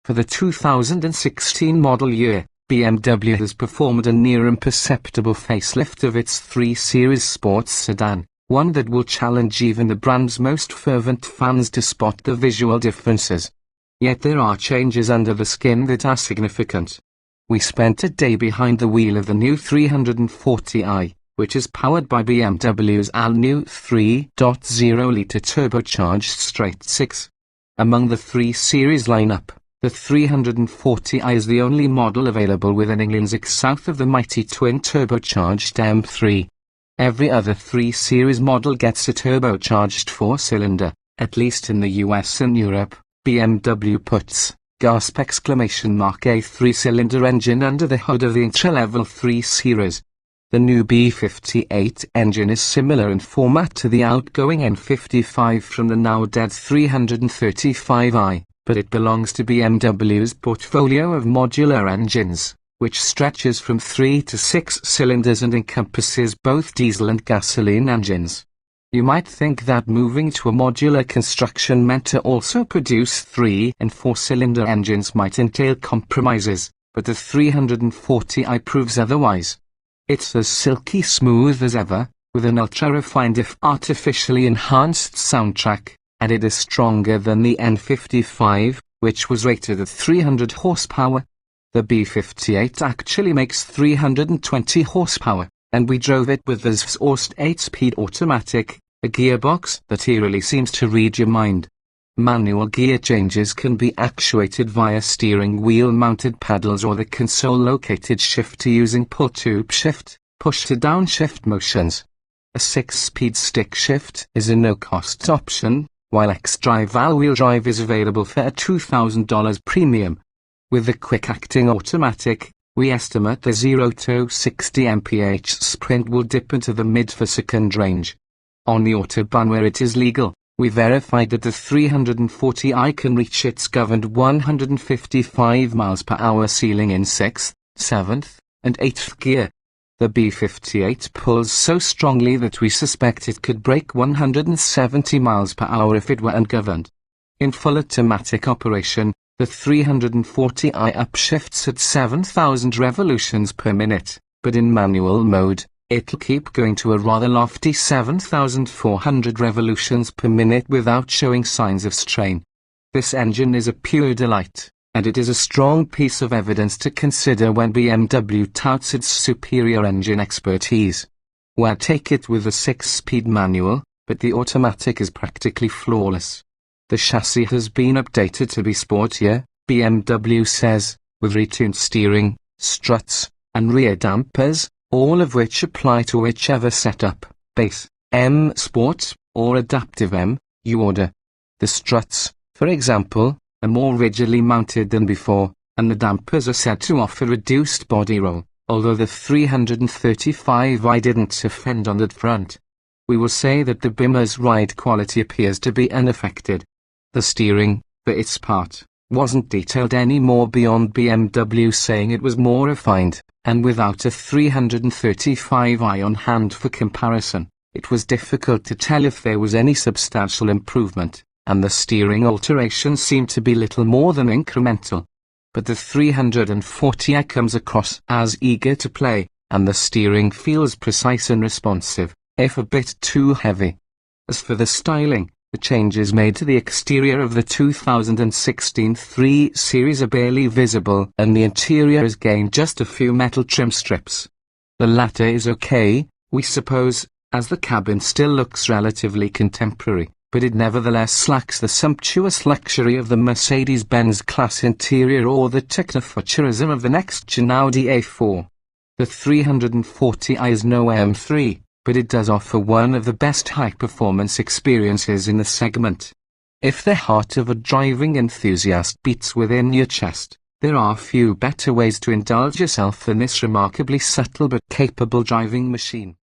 For the 2016 model year, BMW has performed a near-imperceptible facelift of its 3 Series sports sedan, one that will challenge even the brand's most fervent fans to spot the visual differences. Yet there are changes under the skin that are significant. We spent a day behind the wheel of the new 340i, which is powered by BMW's all-new 3.0-litre turbocharged straight-six. Among the 3 Series lineup, the 340i is the only model available with an intrinsic south of the mighty twin turbocharged M3. Every other 3 Series model gets a turbocharged 4-cylinder, at least in the US and Europe. BMW puts, gasp! A 3-cylinder engine under the hood of the entry-level 3 Series. The new B58 engine is similar in format to the outgoing N55 from the now dead 335i, but it belongs to BMW's portfolio of modular engines, which stretches from 3 to 6 cylinders and encompasses both diesel and gasoline engines. You might think that moving to a modular construction meant to also produce 3 and 4-cylinder engines might entail compromises, but the 340i proves otherwise. It's as silky smooth as ever, with an ultra-refined if artificially enhanced soundtrack, and it is stronger than the N55, which was rated at 300 horsepower. The B58 actually makes 320 horsepower, and we drove it with the Zorst 8-speed automatic, a gearbox that eerily seems to read your mind. Manual gear changes can be actuated via steering wheel-mounted pedals or the console-located shifter using pull-to shift, push-to-downshift motions. A 6-speed stick shift is a no-cost option, while X-Drive all-wheel drive is available for a $2,000 premium. With the quick-acting automatic, we estimate the 0 to 60 mph sprint will dip into the mid-per-second range. On the Autobahn where it is legal, we verified that the 340i can reach its governed 155 miles per hour ceiling in 6th, 7th, and 8th gear. The B58 pulls so strongly that we suspect it could break 170 miles per hour if it were ungoverned. In full automatic operation, the 340i upshifts at 7,000 revolutions per minute, but in manual mode, it'll keep going to a rather lofty 7,400 revolutions per minute without showing signs of strain. This engine is a pure delight, and it is a strong piece of evidence to consider when BMW touts its superior engine expertise. Well, take it with a 6-speed manual, but the automatic is practically flawless. The chassis has been updated to be sportier, BMW says, with retuned steering, struts, and rear dampers, all of which apply to whichever setup, base, M Sport, or Adaptive M, you order. The struts, for example, are more rigidly mounted than before, and the dampers are said to offer reduced body roll, although the 335i didn't offend on that front. We will say that the Bimmer's ride quality appears to be unaffected. The steering, for its part, wasn't detailed any more beyond BMW saying it was more refined, and without a 335i on hand for comparison, it was difficult to tell if there was any substantial improvement, and the steering alterations seemed to be little more than incremental. But the 340i comes across as eager to play, and the steering feels precise and responsive, if a bit too heavy. As for the styling, the changes made to the exterior of the 2016 3 Series are barely visible, and the interior has gained just a few metal trim strips. The latter is okay, we suppose, as the cabin still looks relatively contemporary, but it nevertheless lacks the sumptuous luxury of the Mercedes-Benz class interior or the technofuturism of the next-gen Audi A4. The 340i is no M3, but it does offer one of the best high-performance experiences in the segment. If the heart of a driving enthusiast beats within your chest, there are few better ways to indulge yourself in this remarkably subtle but capable driving machine.